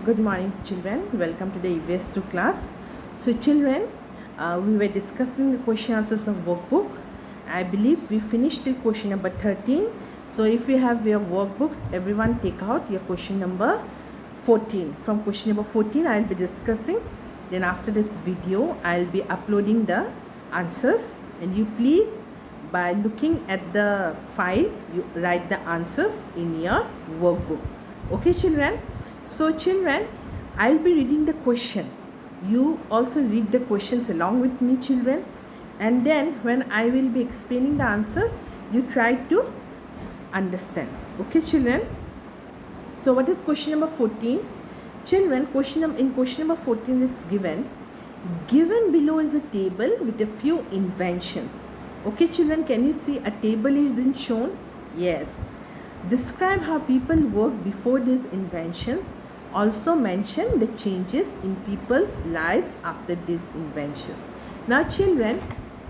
Good morning, children. Welcome to the EVS 2 class. So, children, we were discussing the question answers of workbook. I believe we finished till question number 13. So, if you have your workbooks, everyone take out your question number 14. From question number 14, I will be discussing. Then after this video, I will be uploading the answers. And you please, by looking at the file, you write the answers in your workbook. Okay, children? So, children, I'll be reading the questions. You also read the questions along with me, children. And then when I will be explaining the answers, you try to understand. Okay, children? So, what is question number 14? Children, in question number 14, it's given. Given below is a table with a few inventions. Okay, children, can you see a table has been shown? Yes. Describe how people worked before these inventions. Also mention the changes in people's lives after these inventions. Now, children,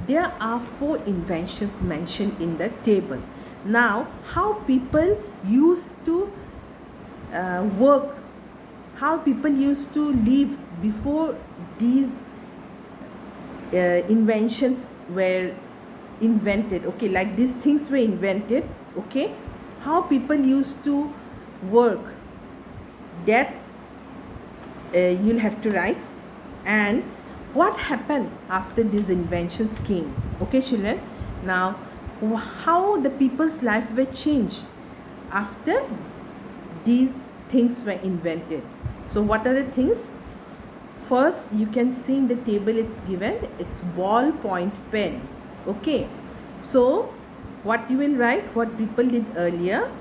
there are 4 inventions mentioned in the table. Now, how people used to work, how people used to live before these inventions were invented. Okay, like these things were invented. Okay, how people used to work, that you'll have to write, and what happened after these inventions came. Okay, children. Now, how the people's life were changed after these things were invented. So what are the things? First, you can see in the table it's given, it's ballpoint pen. Okay, so what you will write, what people did earlier,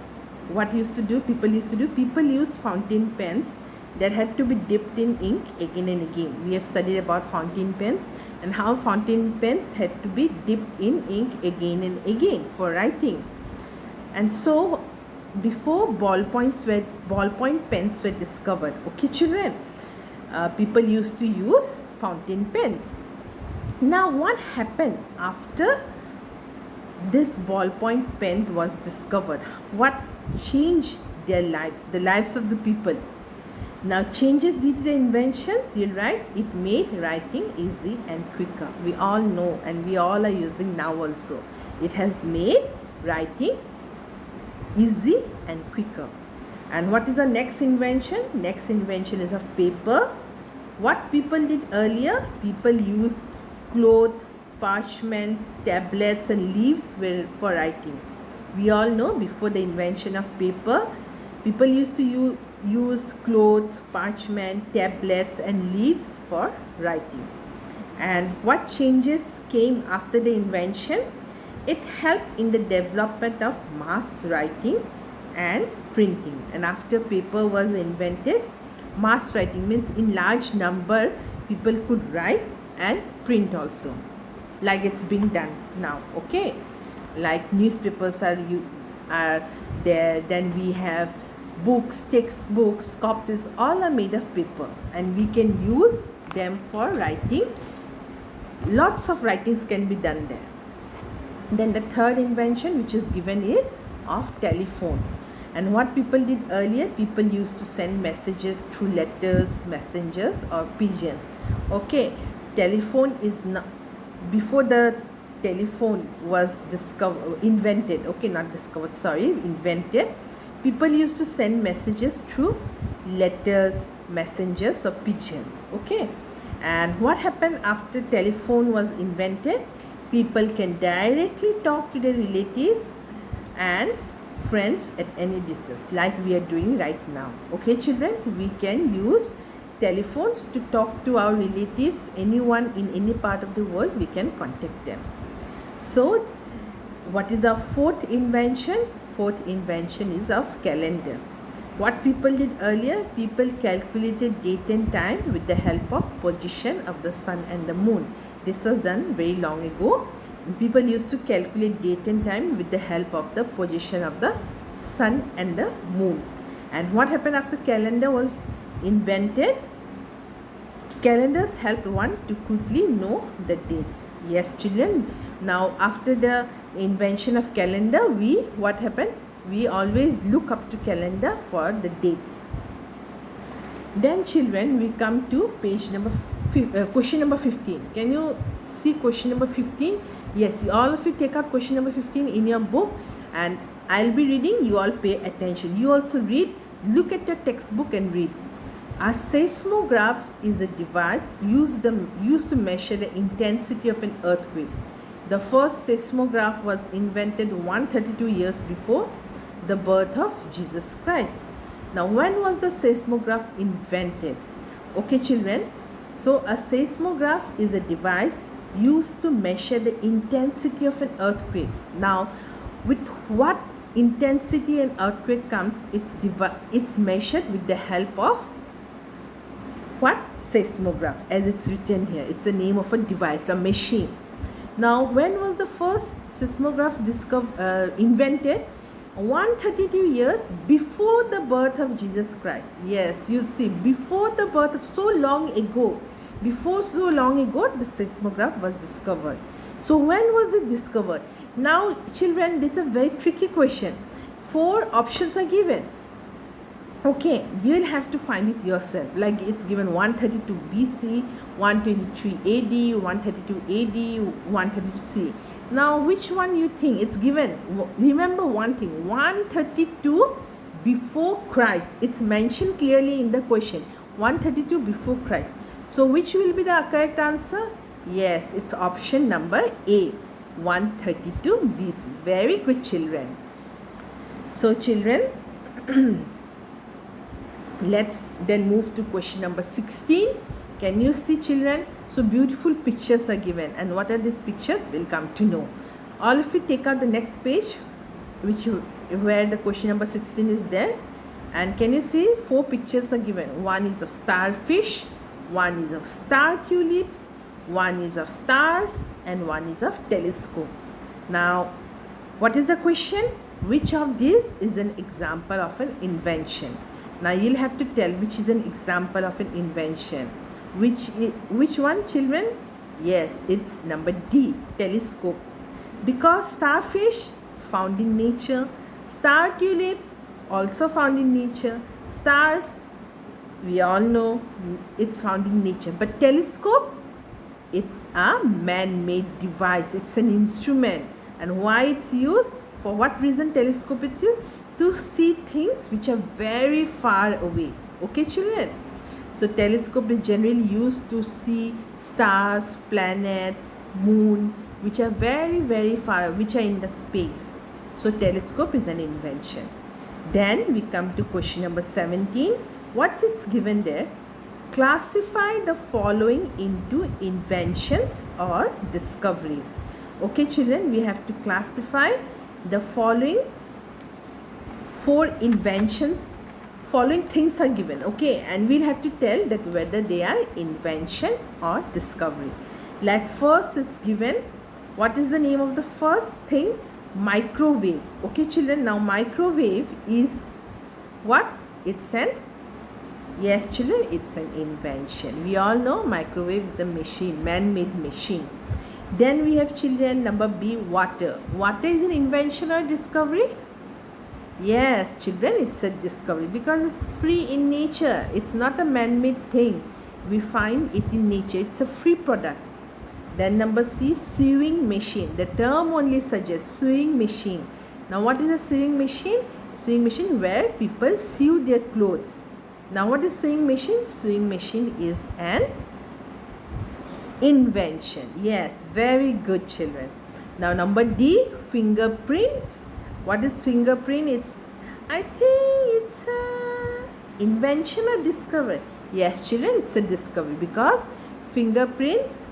what people used fountain pens that had to be dipped in ink again and again. We have studied about fountain pens and how fountain pens had to be dipped in ink again and again for writing. And so before ballpoint pens were discovered, okay, children, people used to use fountain pens. Now, what happened after this ballpoint pen was discovered? What changed their lives, the lives of the people? Now, changes due to the inventions, you'll write, it made writing easy and quicker. We all know, and we all are using now also. It has made writing easy and quicker. And what is our next invention? Next invention is of paper. What people did earlier? People used cloth, parchment, tablets and leaves for writing. We all know before the invention of paper, people used to use cloth, parchment, tablets and leaves for writing. And what changes came after the invention? It helped in the development of mass writing and printing. And after paper was invented, mass writing means in large number people could write and print also, like it's being done now. Okay, like newspapers are there, then we have books, textbooks, copies, all are made of paper and we can use them for writing. Lots of writings can be done there. Then the third invention which is given is of telephone. And what people did earlier, people used to send messages through letters, messengers or pigeons. Okay, telephone is not, before the telephone was invented, people used to send messages through letters, messengers or pigeons. Okay, and what happened after telephone was invented? People can directly talk to their relatives and friends at any distance, like we are doing right now. Okay, children, we can use telephones to talk to our relatives, anyone in any part of the world, we can contact them. So, what is our fourth invention? Fourth invention is of calendar. What people did earlier? People calculated date and time with the help of position of the sun and the moon. This was done very long ago. People used to calculate date and time with the help of the position of the sun and the moon. And what happened after calendar was invented? Calendars helped one to quickly know the dates. Yes, children. Now, after the invention of calendar, what happened? We always look up to calendar for the dates. Then children, we come to page number question number 15. Can you see question number 15? Yes, all of you take out question number 15 in your book, and I'll be reading, you all pay attention. You also read, look at your textbook and read. A seismograph is a device used to measure the intensity of an earthquake. The first seismograph was invented 132 years before the birth of Jesus Christ. Now, when was the seismograph invented? Okay, children. So, a seismograph is a device used to measure the intensity of an earthquake. Now, with what intensity an earthquake comes, it's measured with the help of what? Seismograph, as it's written here. It's the name of a device, a machine. Now, when was the first seismograph invented? 132 years before the birth of Jesus Christ. Yes, you see, before the birth of so long ago, the seismograph was discovered. So when was it discovered? Now, children, this is a very tricky question. 4 options are given. Okay, you will have to find it yourself. Like it's given 132 BC, 123 AD, 132 AD, 132 C. Now, which one you think? It's given. Remember one thing, 132 before Christ. It's mentioned clearly in the question. 132 before Christ. So, which will be the correct answer? Yes, it's option number A, 132 BC. Very good, children. So, children, let's then move to question number 16. Can you see, children? So beautiful pictures are given, and what are these pictures? We'll come to know. All of you take out the next page, where the question number 16 is there, and can you see 4 pictures are given? One is of starfish, one is of star tulips, one is of stars, and one is of telescope. Now, what is the question? Which of these is an example of an invention? Now you'll have to tell which is an example of an invention. Which one, children? Yes, it's number D, telescope. Because starfish found in nature, star tulips also found in nature, stars we all know it's found in nature, but telescope, it's a man-made device, it's an instrument. And why it's used? For what reason telescope is used? To see things which are very far away. Okay, children? So telescope is generally used to see stars, planets, moon, which are very, very far, which are in the space. So telescope is an invention. Then we come to question number 17. What's it's given there? Classify the following into inventions or discoveries. Okay, children, we have to classify the following 4 inventions. Following things are given, okay, and we'll have to tell that whether they are invention or discovery. Like first, it's given, what is the name of the first thing? Microwave. Okay, children, now microwave is what? It's an, yes, children, it's an invention. We all know microwave is a machine, man-made machine. Then we have, children, number B, water. Water is an invention or discovery? Yes, children, it's a discovery because it's free in nature. It's not a man-made thing. We find it in nature. It's a free product. Then number C, sewing machine. The term only suggests sewing machine. Now, what is a sewing machine? Sewing machine where people sew their clothes. Now, what is sewing machine? Sewing machine is an invention. Yes, very good, children. Now, number D, fingerprint. What is fingerprint? I think it's a invention or discovery. Yes, children, it's a discovery because fingerprints,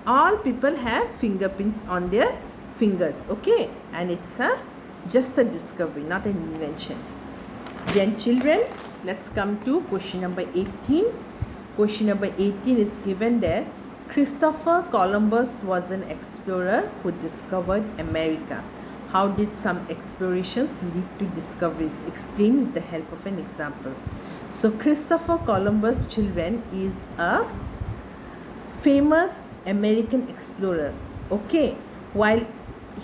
all people have fingerprints on their fingers, okay, and it's just a discovery, not an invention. Then, children, let's come to question number 18. Question number 18 is given there. Christopher Columbus was an explorer who discovered America. How did some explorations lead to discoveries? Explain with the help of an example. So Christopher Columbus, children, is a famous American explorer. Okay, while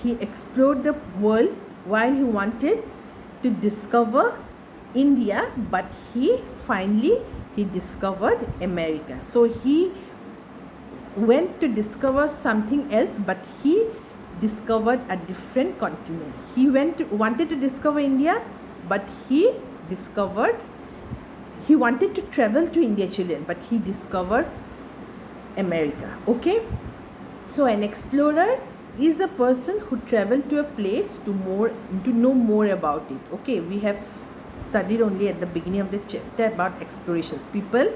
he explored the world, while he wanted to discover India, but he finally he discovered America. So he went to discover something else, but he discovered a different continent. He wanted to discover India, but he wanted to travel to India, children, but he discovered America. Okay, so an explorer is a person who traveled to a place to know more about it. Okay, we have studied only at the beginning of the chapter about exploration. People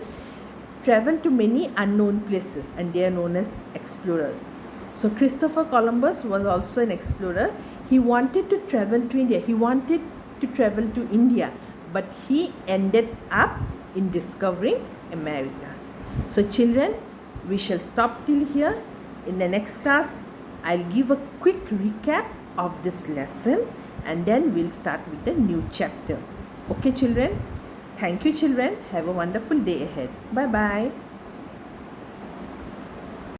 travel to many unknown places and they are known as explorers. So Christopher Columbus was also an explorer. He wanted to travel to India. He wanted to travel to India, but he ended up in discovering America. So children, we shall stop till here. In the next class, I'll give a quick recap of this lesson and then we'll start with the new chapter. Okay children? Thank you children. Have a wonderful day ahead. Bye bye.